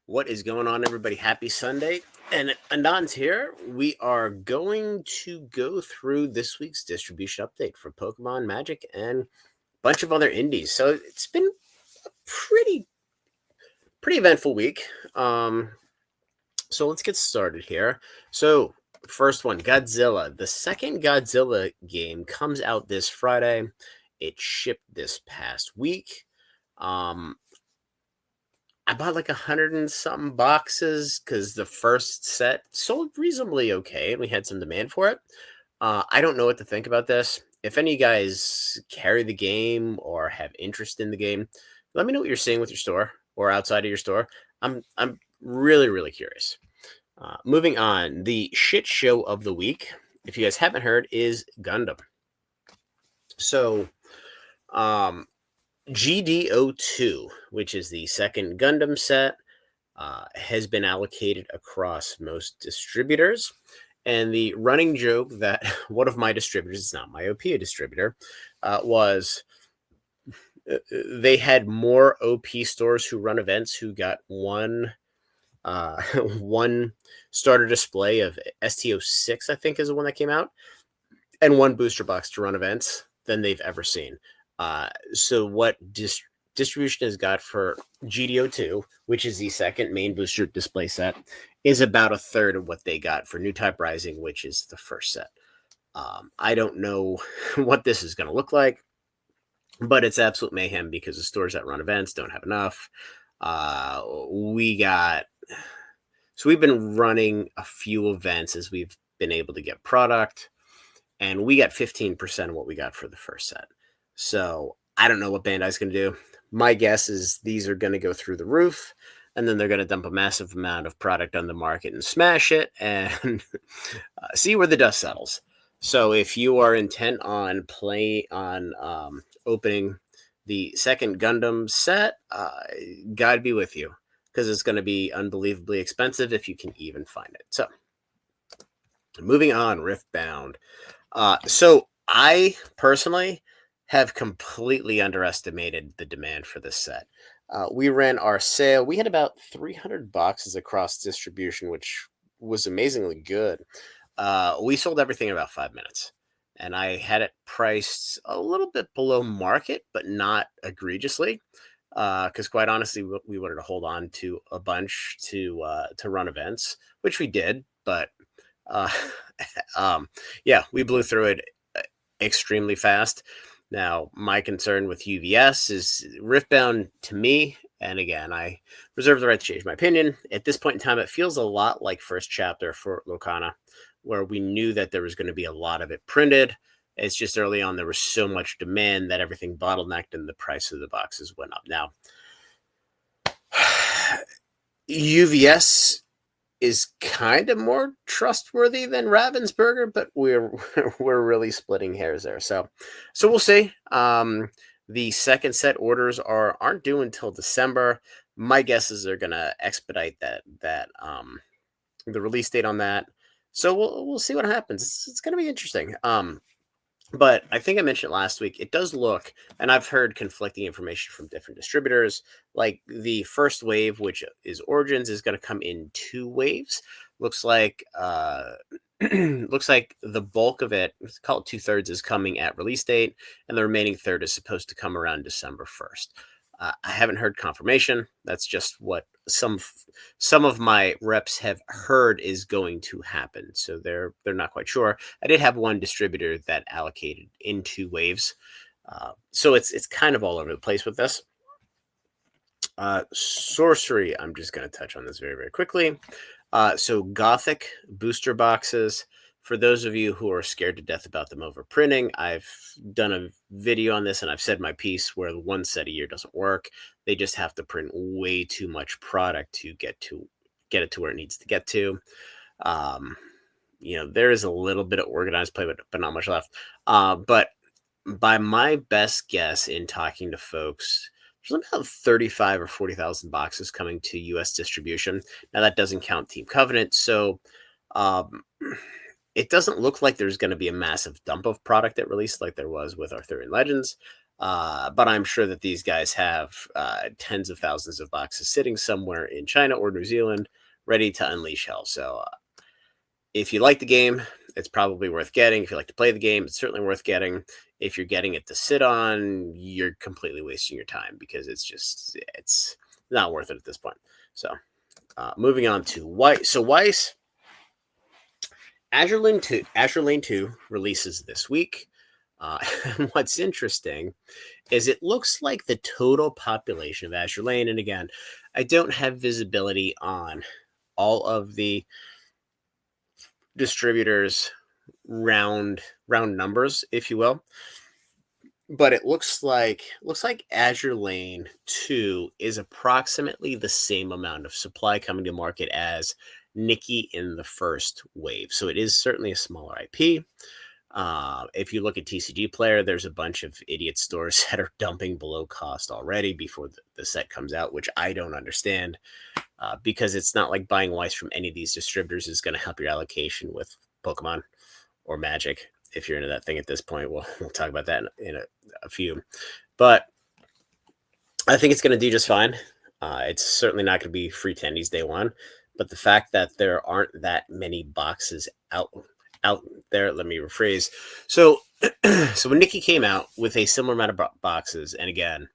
What is going on, everybody? Happy Sunday. And Anand's here. We are going to go through this week's distribution update for Pokemon, Magic, and a bunch of other indies. So it's been a pretty eventful week. So let's get started here. So first one, Godzilla. The second Godzilla game comes out this Friday. It shipped this past week. I bought like 100 and something boxes because the first set sold reasonably okay, and we had some demand for it. I don't know what to think about this. If any of you guys carry the game or have interest in the game, let me know what you're seeing with your store or outside of your store. I'm really curious. Moving on, the shit show of the week, if you guys haven't heard, is Gundam. So, GDO2, which is the second Gundam set, has been allocated across most distributors. And the running joke that one of my distributors, it's not my OP distributor, was they had more OP stores who run events who got one starter display of STO6, I think is the one that came out, and one booster box to run events than they've ever seen. So what distribution has got for GDO2, which is the second main booster display set, is about a third of what they got for New Type Rising, which is the first set. I don't know what this is going to look like, but it's absolute mayhem because the stores that run events don't have enough. We've been running a few events as we've been able to get product, and we got 15% of what we got for the first set. So I don't know what Bandai's going to do. My guess is these are going to go through the roof, and then they're going to dump a massive amount of product on the market and smash it and see where the dust settles. So if you are intent on opening the second Gundam set, God be with you, because it's going to be unbelievably expensive if you can even find it. So moving on, Riftbound. So I personally have completely underestimated the demand for this set. We ran our sale. We had about 300 boxes across distribution, which was amazingly good. We sold everything in about 5 minutes, and I had it priced a little bit below market, but not egregiously, because quite honestly, we wanted to hold on to a bunch to run events, which we did, but yeah, we blew through it extremely fast. Now, my concern with UVS is Riftbound to me, and again, I reserve the right to change my opinion. At this point in time, it feels a lot like first chapter for Locana, where we knew that there was going to be a lot of it printed. It's just early on, there was so much demand that everything bottlenecked and the price of the boxes went up. Now, UVS is kind of more trustworthy than Ravensburger, but we're really splitting hairs there. So we'll see. The second set orders aren't due until December. My guess is they're gonna expedite that the release date on that. So we'll see what happens. It's gonna be interesting. But I think I mentioned last week, it does look, and I've heard conflicting information from different distributors, like the first wave, which is Origins, is going to come in 2 waves. Looks like looks like the bulk of it, let's call it 2/3, is coming at release date, and the remaining third is supposed to come around December 1st. I haven't heard confirmation. That's just what some of my reps have heard is going to happen. So they're not quite sure. I did have one distributor that allocated in 2 waves. So it's kind of all over the place with this. Sorcery, I'm just going to touch on this very quickly. So Gothic booster boxes. For those of you who are scared to death about them overprinting, I've done a video on this, and I've said my piece where the one set a year doesn't work. They just have to print way too much product to get it to where it needs to get to. There is a little bit of organized play, but not much left. But by my best guess in talking to folks, there's about 35 or 40,000 boxes coming to U.S. distribution. Now, that doesn't count Team Covenant, so it doesn't look like there's going to be a massive dump of product at release like there was with Arthurian Legends. But I'm sure that these guys have tens of thousands of boxes sitting somewhere in China or New Zealand ready to unleash hell. So if you like the game, it's probably worth getting. If you like to play the game, it's certainly worth getting. If you're getting it to sit on, you're completely wasting your time because it's not worth it at this point. So moving on to Weiss. So Weiss, Azure Lane 2 releases this week. What's interesting is it looks like the total population of Azure Lane, and again, I don't have visibility on all of the distributors round numbers, if you will, but it looks like Azure Lane 2 is approximately the same amount of supply coming to market as Nikki in the first wave. So it is certainly a smaller IP. If you look at TCG Player, there's a bunch of idiot stores that are dumping below cost already before the set comes out, which I don't understand because it's not like buying Weiss from any of these distributors is going to help your allocation with Pokemon or Magic. If you're into that thing at this point, we'll talk about that in a few. But I think it's going to do just fine. It's certainly not going to be free tendies day one, but the fact that there aren't that many boxes out there, let me rephrase. So when Nikki came out with a similar amount of boxes, and again,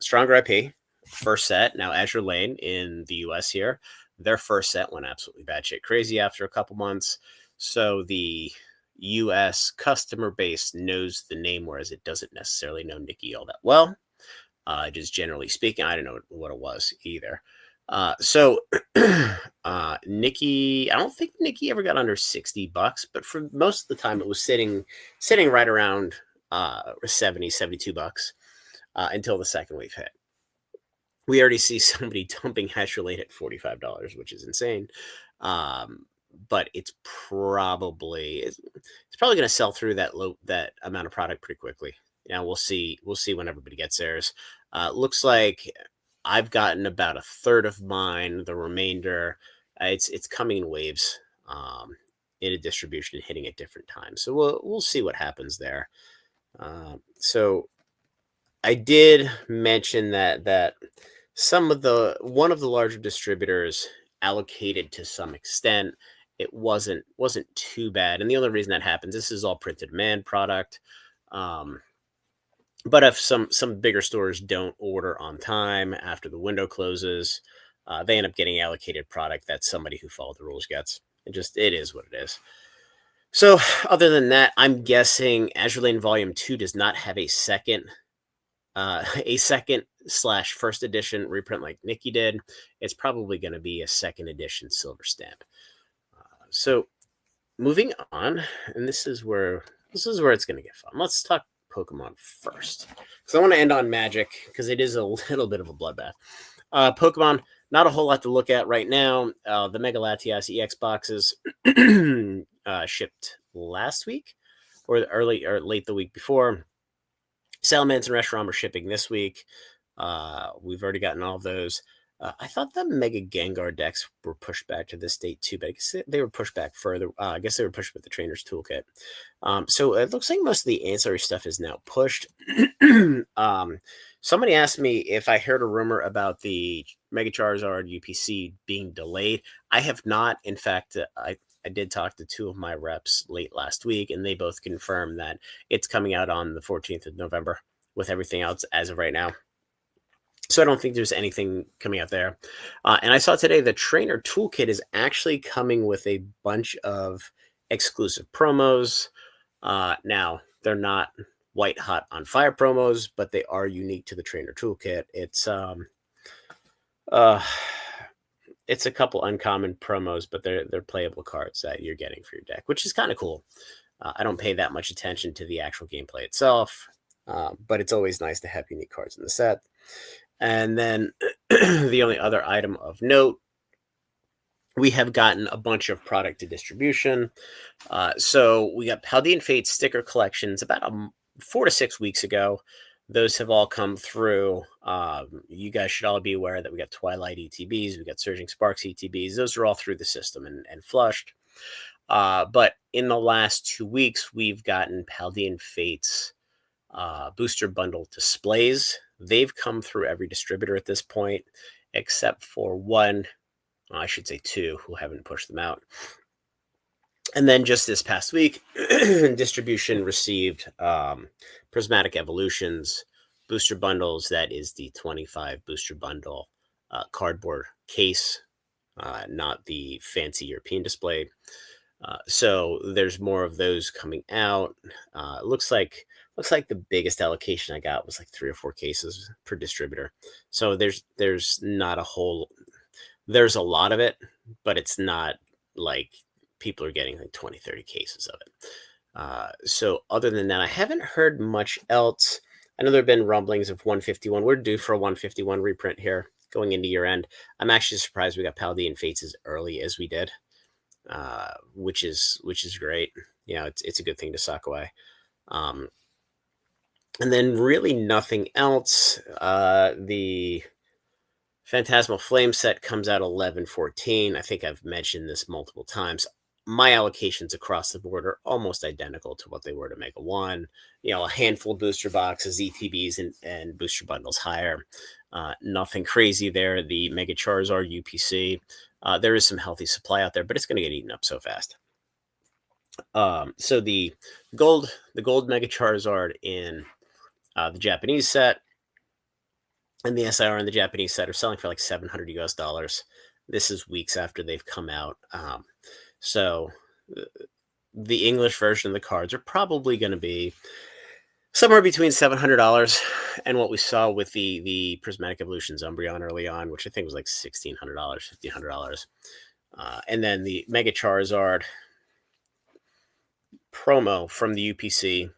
stronger IP, first set, now Azure Lane in the US here, their first set went absolutely batshit crazy after a couple months. So the US customer base knows the name, whereas it doesn't necessarily know Nikki all that well. Just generally speaking, I don't know what it was either. So Nikki, I don't think Nikki ever got under $60, but for most of the time it was sitting right around 70, $72 until the second wave hit. We already see somebody dumping Hash Relate at $45, which is insane. But it's probably going to sell through that amount of product pretty quickly. Yeah, we'll see when everybody gets theirs. Looks like I've gotten about a third of mine. The remainder, it's coming in waves in a distribution, hitting at different times. So we'll see what happens there. So I did mention that one of the larger distributors allocated to some extent. It wasn't too bad, and the only reason that happens, this is all printed demand product. But if some bigger stores don't order on time after the window closes, they end up getting allocated product that somebody who followed the rules gets. It is what it is. So other than that, I'm guessing Azure Lane Volume 2 does not have a second / first edition reprint like Nikki did. It's probably going to be a second edition silver stamp. So moving on, and this is where it's going to get fun. Let's talk Pokemon first, because I want to end on Magic because it is a little bit of a bloodbath. Pokemon, not a whole lot to look at right now. The Mega Latias EX boxes shipped last week, or late the week before. Salamence and Reshiram are shipping this week. We've already gotten all of those. I thought the Mega Gengar decks were pushed back to this date too, but I guess they were pushed back further. I guess they were pushed with the Trainer's Toolkit. So it looks like most of the ancillary stuff is now pushed. Somebody asked me if I heard a rumor about the Mega Charizard UPC being delayed. I have not. In fact, I did talk to two of my reps late last week, and they both confirmed that it's coming out on the 14th of November with everything else as of right now. So I don't think there's anything coming out there. And I saw today the Trainer Toolkit is actually coming with a bunch of exclusive promos. Now, they're not white hot on fire promos, but they are unique to the Trainer Toolkit. It's a couple uncommon promos, but they're playable cards that you're getting for your deck, which is kind of cool. I don't pay that much attention to the actual gameplay itself, but it's always nice to have unique cards in the set. And then the only other item of note, we have gotten a bunch of product to distribution. So we got Paldean Fate sticker collections about 4 to 6 weeks ago. Those have all come through. You guys should all be aware that we got Twilight ETBs, we got Surging Sparks ETBs. Those are all through the system and flushed. But in the last 2 weeks, we've gotten Paldean Fates booster bundle displays. They've come through every distributor at this point, except for one, well, I should say two, who haven't pushed them out. And then just this past week, Distribution received Prismatic Evolutions booster bundles. That is the 25 booster bundle cardboard case, not the fancy European display. So there's more of those coming out. Looks like the biggest allocation I got was like 3 or 4 cases per distributor. So there's not a whole. There's a lot of it, but it's not like people are getting like 20, 30 cases of it. So other than that, I haven't heard much else. I know there have been rumblings of 151. We're due for a 151 reprint here going into year end. I'm actually surprised we got Paladin Fates as early as we did, which is great. You know, it's a good thing to sock away. And then really nothing else. The Phantasmal Flame set comes out 11/14. I think I've mentioned this multiple times. My allocations across the board are almost identical to what they were to Mega 1. You know, a handful of booster boxes, ETBs, and booster bundles higher. Nothing crazy there. The Mega Charizard UPC, there is some healthy supply out there, but it's going to get eaten up so fast. So the gold Mega Charizard in the Japanese set and the SIR in the Japanese set are selling for like $700 US. This is weeks after they've come out. So the English version of the cards are probably going to be somewhere between $700 and what we saw with the Prismatic Evolutions Umbreon early on, which I think was like $1,600, $1,500. And then the Mega Charizard promo from the UPC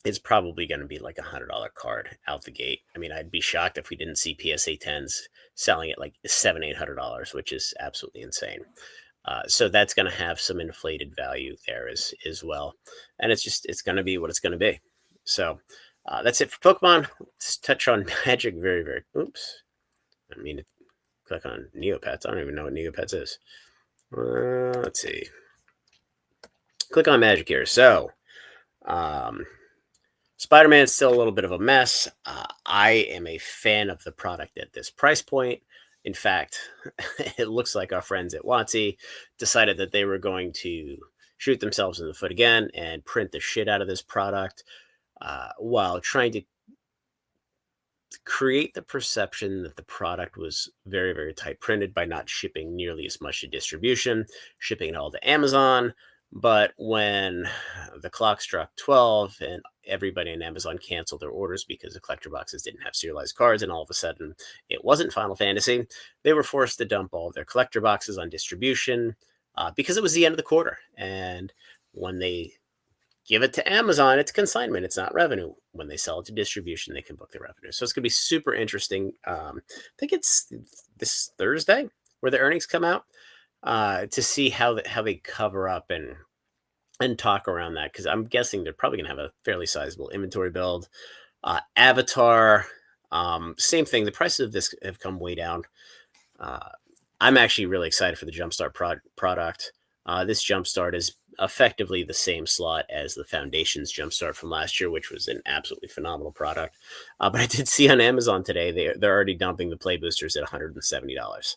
is probably going to be like $100 card out the gate. I mean, I'd be shocked if we didn't see PSA 10s selling at like $700, $800, which is absolutely insane. So that's going to have some inflated value there as well. And it's going to be what it's going to be. So that's it for Pokemon. Let's touch on Magic very, very. Oops. I mean, click on Neopets. I don't even know what Neopets is. Let's see. Click on Magic here. So, Spider-Man's still a little bit of a mess. I am a fan of the product at this price point. In fact, it looks like our friends at WotC decided that they were going to shoot themselves in the foot again and print the shit out of this product while trying to create the perception that the product was very, very tight printed by not shipping nearly as much to distribution, shipping it all to Amazon. But when the clock struck 12 and everybody on Amazon canceled their orders because the collector boxes didn't have serialized cards, and all of a sudden it wasn't Final Fantasy, they were forced to dump all of their collector boxes on distribution because it was the end of the quarter. And when they give it to Amazon, it's consignment. It's not revenue. When they sell it to distribution, they can book the revenue. So it's going to be super interesting. I think it's this Thursday where the earnings come out. To see how they cover up and talk around that, because I'm guessing they're probably going to have a fairly sizable inventory build. Avatar, same thing. The prices of this have come way down. I'm actually really excited for the Jumpstart product. This Jumpstart is effectively the same slot as the Foundation's Jumpstart from last year, which was an absolutely phenomenal product. But I did see on Amazon today they're already dumping the play boosters at $170.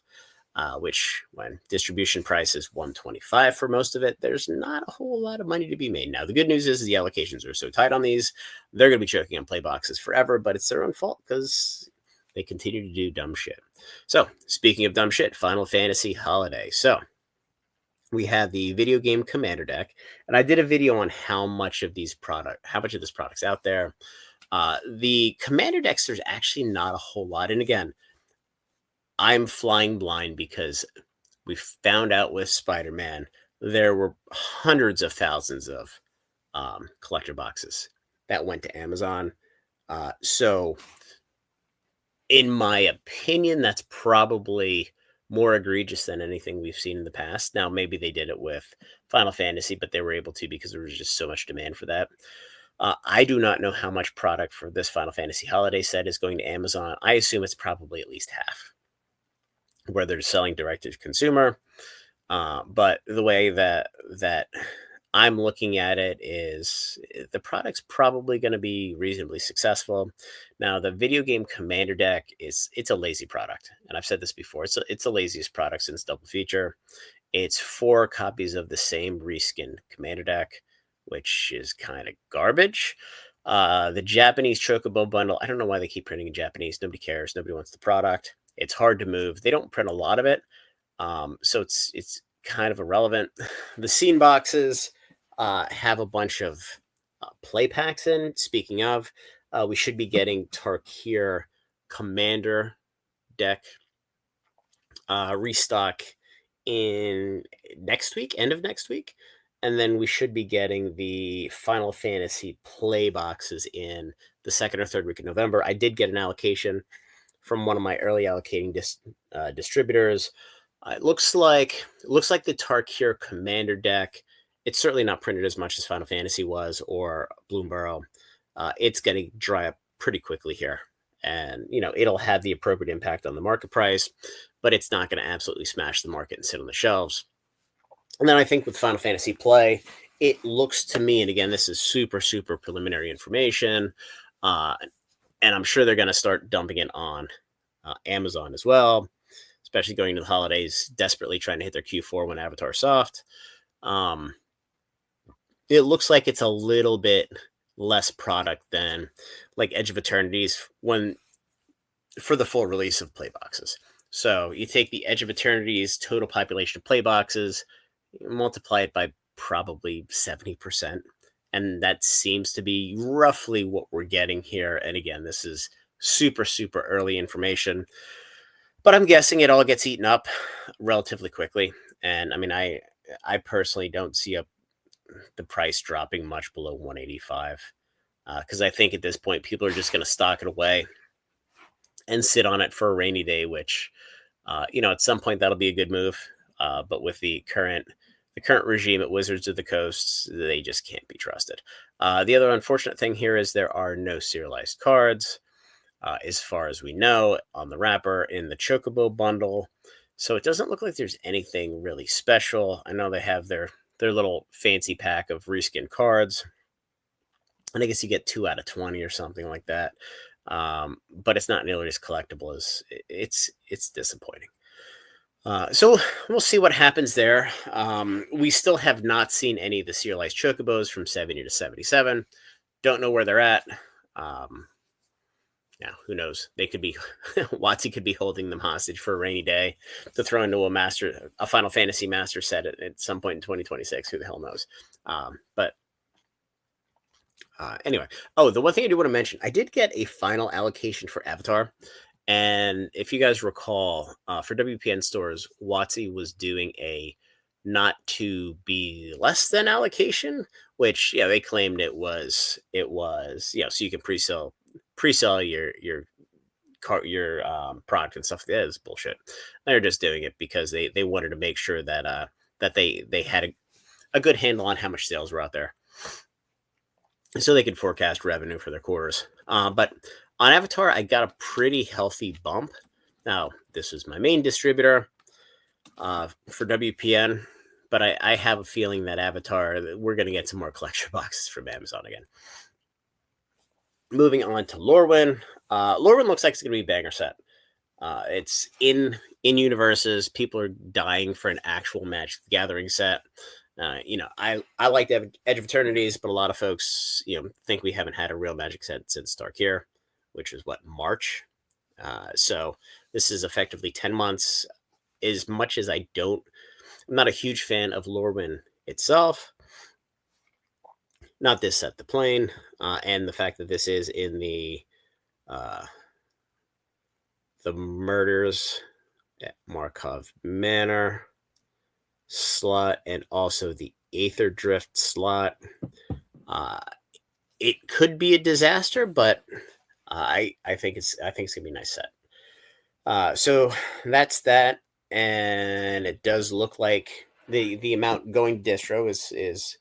Which when distribution price is $125 for most of it, there's not a whole lot of money to be made. Now, the good news is the allocations are so tight on these, they're going to be choking on play boxes forever, but it's their own fault because they continue to do dumb shit. So, speaking of dumb shit, Final Fantasy Holiday. So, we have the video game Commander deck, and I did a video on how much of this product's out there. The Commander decks, there's actually not a whole lot. And again, I'm flying blind because we found out with Spider-Man there were hundreds of thousands of collector boxes that went to Amazon. So in my opinion, that's probably more egregious than anything we've seen in the past. Now, maybe they did it with Final Fantasy, but they were able to because there was just so much demand for that. I do not know how much product for this Final Fantasy Holiday set is going to Amazon. I assume it's probably at least half, where they're selling direct to consumer. But the way that I'm looking at it is the product's probably going to be reasonably successful. Now, the video game Commander deck it's a lazy product, and I've said this before. It's the laziest product since Double Feature. It's 4 copies of the same reskinned Commander deck, which is kind of garbage. The Japanese Chocobo bundle, I don't know why they keep printing in Japanese. Nobody cares. Nobody wants the product. It's hard to move. They don't print a lot of it, so it's kind of irrelevant. The scene boxes have a bunch of play packs in. Speaking of, we should be getting Tarkir Commander deck restock in next week, end of next week. And then we should be getting the Final Fantasy play boxes in the second or third week of November. I did get an allocation from one of my early allocating distributors. It looks like the Tarkir Commander deck. It's certainly not printed as much as Final Fantasy was or Bloomborough. It's going to dry up pretty quickly here, and it'll have the appropriate impact on the market price, but it's not going to absolutely smash the market and sit on the shelves. And then I think with Final Fantasy Play, it looks to me, and again, this is super, super preliminary information, and I'm sure they're going to start dumping it on Amazon as well, especially going into the holidays, desperately trying to hit their Q4 when Avatar's soft. It looks like it's a little bit less product than like Edge of Eternity's for the full release of play boxes. So you take the Edge of Eternity's total population of play boxes, multiply it by probably 70%. And that seems to be roughly what we're getting here. And again, this is super, super early information, but I'm guessing it all gets eaten up relatively quickly. And I mean, I personally don't see the price dropping much below 185 because I think at this point people are just going to stock it away and sit on it for a rainy day, which at some point that'll be a good move. But with the current regime at Wizards of the Coast, they just can't be trusted. The other unfortunate thing here is there are no serialized cards, as far as we know, on the wrapper in the Chocobo bundle. So it doesn't look like there's anything really special. I know they have their little fancy pack of reskin cards, and I guess you get 2 out of 20 or something like that. But it's not nearly as collectible as it's disappointing. So we'll see what happens there. We still have not seen any of the serialized Chocobos from 70 to 77. Don't know where they're at. Now, who knows? They could be, WotC could be holding them hostage for a rainy day to throw into a Final Fantasy Master set at some point in 2026. Who the hell knows? But anyway, the one thing I do want to mention, I did get a final allocation for Avatar. And if you guys recall, for WPN stores, WotC was doing a not to be less than allocation, which they claimed it was, so you can pre-sell your product and stuff. That is bullshit. They're just doing it because they wanted to make sure that they had a good handle on how much sales were out there, so they could forecast revenue for their quarters. But on Avatar, I got a pretty healthy bump. Now, this is my main distributor for WPN, but I have a feeling that Avatar, we're going to get some more collection boxes from Amazon again. Moving on to Lorwyn. Lorwyn looks like it's going to be a banger set. It's in universes. People are dying for an actual Magic the Gathering set. I like the Edge of Eternities, but a lot of folks, think we haven't had a real Magic set since Tarkir, which is March. So this is effectively 10 months. As much as I'm not a huge fan of Lorwyn itself. Not this set, the plane, and the fact that this is in the Murders at Markov Manor slot, and also the Aether Drift slot. It could be a disaster, but I think it's gonna be a nice set. So that's that, and it does look like the amount going distro is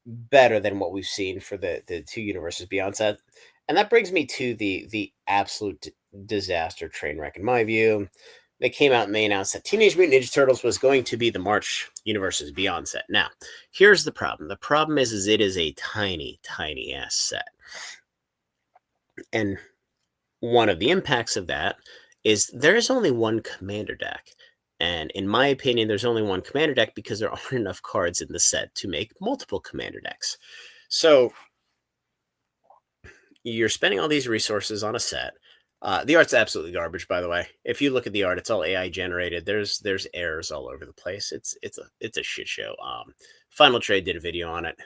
better than what we've seen for the 2 universes beyond set. And that brings me to the absolute disaster train wreck in my view. they came out and they announced that Teenage Mutant Ninja Turtles was going to be the March Universes Beyond set. Now, here's the problem. The problem is it is a tiny, tiny ass set. And one of the impacts of that is there is only one commander deck. And in my opinion, there's only one commander deck because there aren't enough cards in the set to make multiple commander decks. So you're spending all these resources on a set. The art's absolutely garbage, by the way. If you look at the art, it's all AI generated. There's errors all over the place. It's a shit show. Final Trade did a video on it.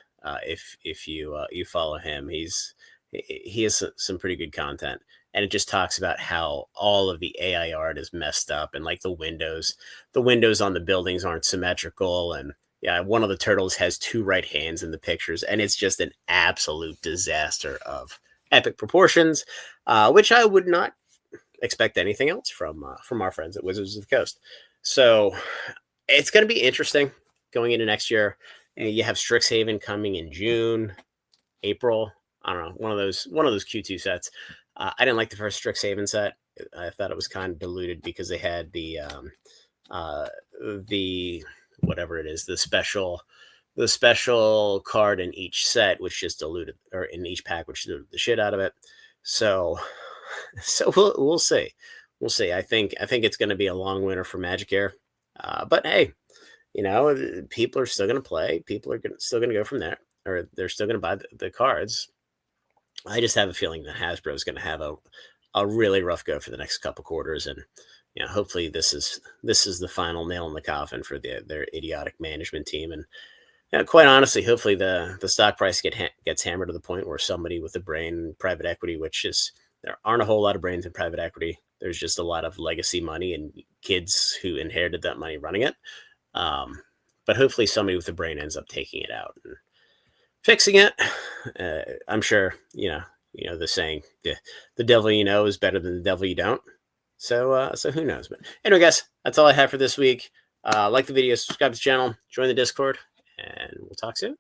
If you follow him, he has some pretty good content, and it just talks about how all of the AI art is messed up, and like the windows on the buildings aren't symmetrical, and yeah, one of the turtles has two right hands in the pictures, and it's just an absolute disaster of epic proportions, which I would not expect anything else from our friends at Wizards of the Coast. So it's going to be interesting going into next year. You have Strixhaven coming in June, April. I don't know, one of those Q2 sets. I didn't like the first Strixhaven set. I thought it was kind of diluted because they had the whatever it is, the special card in each set, which just diluted, or in each pack, which diluted the shit out of it. So we'll see. We'll see. I think it's going to be a long winter for Magic here. But hey, people are still going to play. People are still going to go from there, or they're still going to buy the cards. I just have a feeling that Hasbro is going to have a really rough go for the next couple quarters, and hopefully this is the final nail in the coffin for their idiotic management team. And quite honestly, hopefully the stock price gets hammered to the point where somebody with a brain, private equity, which is, there aren't a whole lot of brains in private equity. There's just a lot of legacy money and kids who inherited that money running it. But hopefully somebody with a brain ends up taking it out and fixing it. I'm sure, the saying, the devil you know is better than the devil you don't. So who knows? But anyway, guys, that's all I have for this week. Like the video, subscribe to the channel, join the Discord, and we'll talk soon.